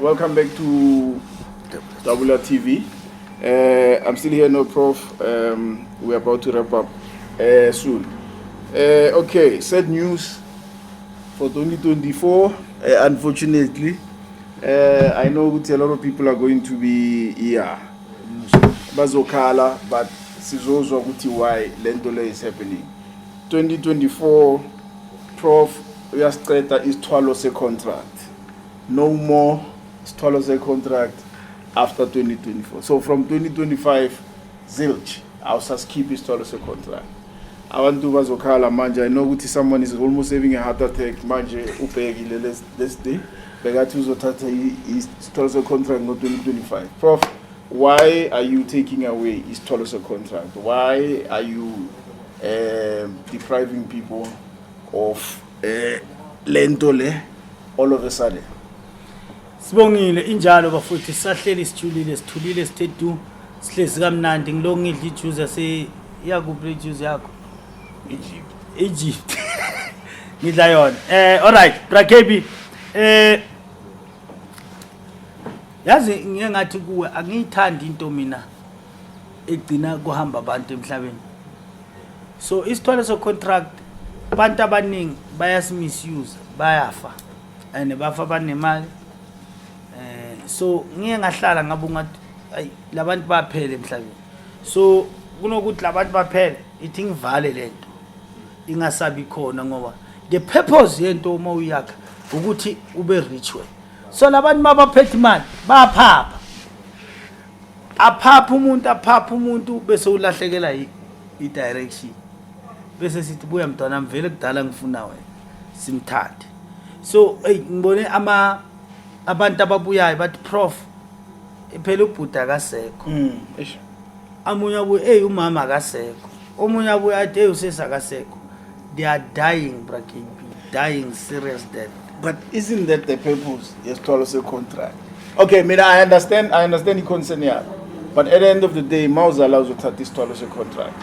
Welcome back to WRTV. I'm still here, no prof. We're about to wrap up soon. Okay, sad news for 2024. Unfortunately, I know that a lot of people are going to be here. Bazokala, but sizozwa ukuthi why lento le is happening. 2024, prof, uyasiceda isithwalo se-contract. No more isithwalo se-contract after 2024. So from 2025, zilch, awusaskip isithwalo se-contract. Abantu bazokhala manje, I know ukuthi someone is almost having a heart attack manje ubhekile let's day. Bekathi uzothatha isithwalo se-contract ngo-2025. Prof, why are you taking away isithwalo se-contract? Why are you depriving people of lento le all of a sudden? Sibongile injalo bafuthi sisahleli sithulile sithe du sihlezi kamnandi ngiloko ngidla ijuice yase yakuphi ijuice yakho Egypt ngidla yona all right Brakebi yazi ngiyengathi kuwe angiyithandi into mina egcina kuhamba abantu emhlabeni. So isithwalo so contract abantu abaningi bayasimisuse bayafa and bafa banemali. So ngiye ngahlala ngabe ungathi ay labantu baphele emhlabeni. So kunokuthi labantu baphele ithi ngivale lento ingasabi khona ngoba the purpose yento uma uyakha ukuthi ube rich way. So labantu mabaphethe imali baphapha aphapha umuntu bese ulahlekela i direction bese sithi buya mntwana mvele kudala ngifuna wena simthathe. So ngibone abantu ababuyayo bathi prof phela ubhuda akasekho amunye abuye umama akasekho omunye abuye athi usesa akasekho. They are dying Brakebi, dying serious death. But isn't that the purpose? Yes, to contract. Okay, I understand the concern here. But at the end of the day, Mouse allows you to this contract.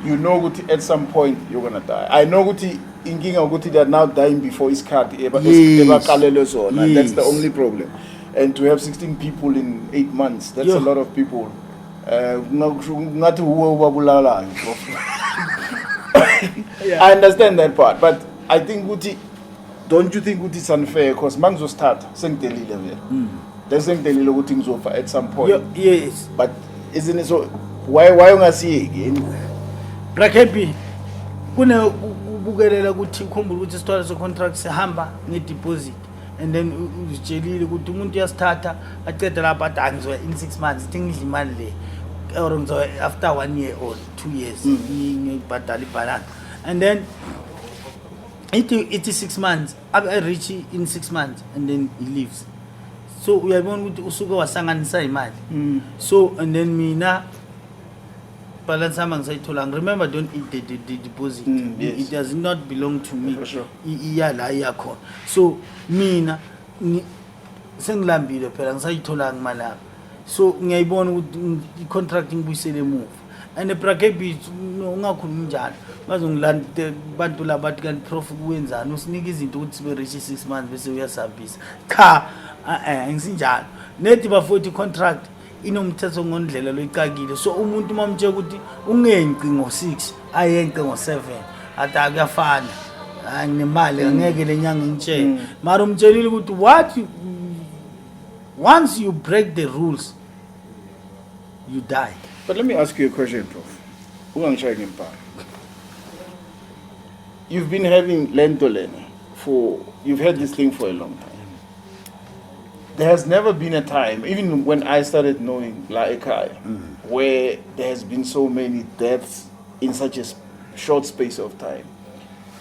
You know that at some point you're gonna die. I know that in Ginga they are now dying before his card. And that's the only problem. And to have 16 people in 8 months, that's a lot of people. Not I understand that part, but I think don't you think it's unfair? Because Mangzo start saying the level. They're saying the little things over at some point. Yes. But isn't it so? Why don't see again? Brakebi, kuna ubukelela ukuthi ukhumbula ukuthi isithwalo so contract sihamba ngedeposit and then ujelile ukuthi umuntu uyasithatha aceda lapha adangiwe in 6 months ngidla imali le or after 1 year or 2 years ngibhadala ibhalana and then it is 6 months I reach in 6 months and then he leaves. So uyabona ukuthi usuke wasanganisa imali. So and then mina balance sama ngisayithola. Remember, don't eat the deposit. Yes. It does not belong to me. For sure. Iya la yakho. So mina sengilambile phela ngisayithola ngimala. So ngiyayibona ukuthi i-contract ngibuyisele move. And the Brakebi ungakhulumi njalo. Bazongilanda bantu labathi kanti prof kuwenzani usinika izinto ukuthi sibe reach 6 months bese uyasabhisa. Cha ngisinjalo. Nethi bafuthi contract inomthetho ngondlela loyicakile. So umuntu mamtshela ukuthi ungenqi ngo6 ayenqe ngo7 ata akuyafana. Nemali angeke lenyanga ngitshele. Mara umtshelile ukuthi once you break the rules you die. But let me ask you a question, Prof. You've been having Lentolene you've had this thing for a long time. There has never been a time, even when I started knowing La Ekhaya, where there has been so many deaths in such a short space of time.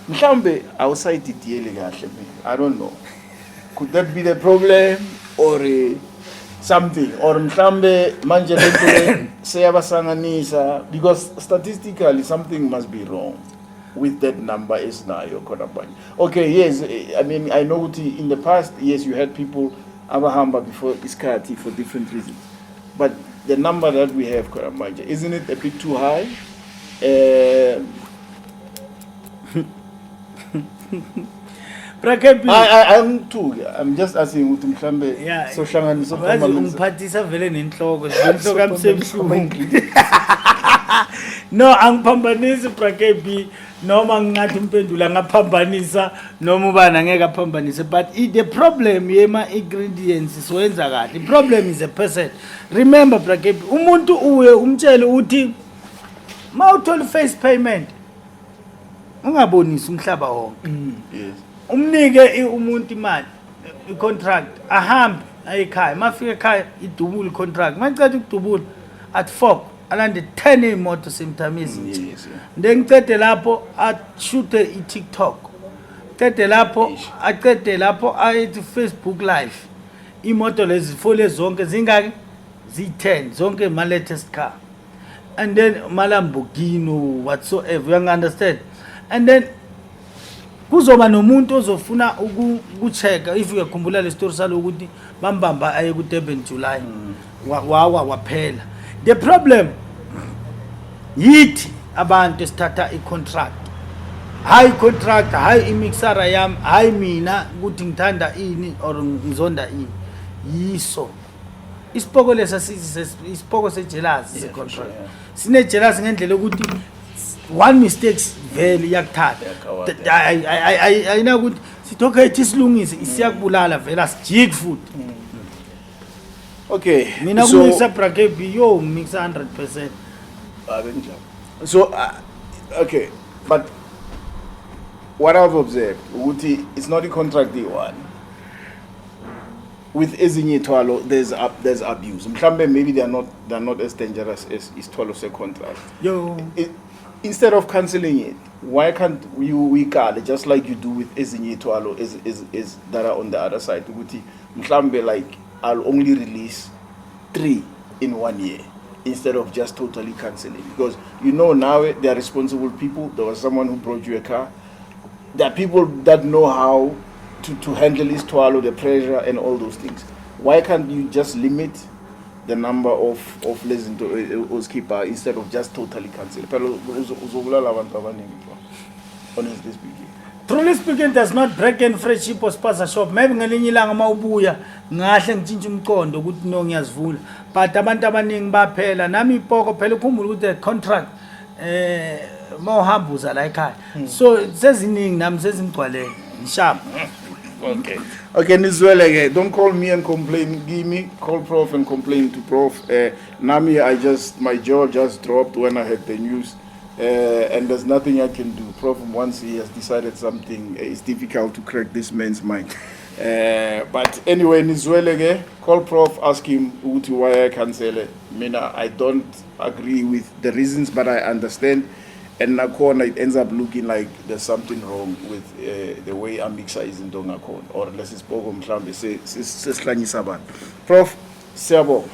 Mhlambe outside I don't know. Could that be the problem or something? Or mhlambe manje lento seyabasanganisa, because statistically something must be wrong with that number is now your Konabani. Okay, yes, I mean I know in the past, yes, you had people Abahamba before Iskati for different reasons. But the number that we have, Konabani, isn't it a bit too high? Brakepi. I'm too. I'm just asking ukuthi mhlambe Yeah. sohlanganisa Wazi ungiphathisa vele nenhloko, inhloko yamsebuhlungu. No, angiphambanisi Brakepi noma ngingathi impendula ngaphambanisa noma ubani angeke aphambanise, but the problem yema ingredients siwenza kahle. The problem is a person. Remember Brakepi, umuntu uye umtshele uthi mawuthola face payment ungabonisi umhlaba wonke. Yes. Umnike umuntu imali i-contract ahambe ayikhaya, mafika ekhaya idubule i-contract, macela ukudubula at 4 alande 10 imoto simthamisi. Yes, yeah. Ngicede lapho ashute i-TikTok, cede lapho acede lapho ayethi Facebook live. Imoto lezi fole zonke zingaki zi10 zonke ma latest car, and then Lamborghini whatsoever, you understand. And then kuzoba nomuntu ozofuna ukuchecka if uyakhumbula le story salo ukuthi bambamba aye ku Durban July waphela. The problem yithi abantu esithatha i-contract, hayi contract, hayi imixara yami, hayi mina ukuthi ngithanda ini or ngizonda ini. Yiso isipoko lesa isipoko sejealousy se-contract. Sine jealousy ngendlela ukuthi one mistakes vele yakuthatha. Ayina ukuthi sithoka ithi silungise isiyakubulala vele asijiki futhi. Okay. Mina kumisa Brakepi yo mix 100%. So okay, but what I've observed, ukuthi it's not a contract one. With ezinye ithwalo there's abuse. Mhlambe maybe they're not as dangerous as ithwalo se contract. Yo. Instead of cancelling it, why can't we call it just like you do with ezinye ithwalo is that are on the other side? Ukuthi mhlambe like I'll only release 3 in 1 year instead of just totally cancelling, because you know now they are responsible people. There was someone who brought you a car. There are people that know how to handle this twirl, the pressure and all those things. Why can't you just limit the number of lessons to keeper instead of just totally cancel? Honestly speaking. Truly speaking, does not break and friendship or sponsor shop. Maybe ngelinye ilanga mawubuya ngahle ngitshintshe umqondo ukuthi no ngiyazivula, but abantu abaningi baphela nami ipoko phela ukhumbula ukuthi contract mawuhambuza la ekhaya. So seziningi nami sezingcwaleke ngishapa. Okay, Nizwele, don't call me and complain. Give me, call Prof and complain to Prof. Nami, my jaw just dropped when I heard the news. And there's nothing I can do. Prof, once he has decided something, it's difficult to crack this man's mind. But anyway, Nizwele, call Prof, ask him why I cancel it. I don't agree with the reasons, but I understand. And Nakona, it ends up looking like there's something wrong with the way Amixa is in Dongakon. Or unless it's Pogom Trambe, Prof, Sebo.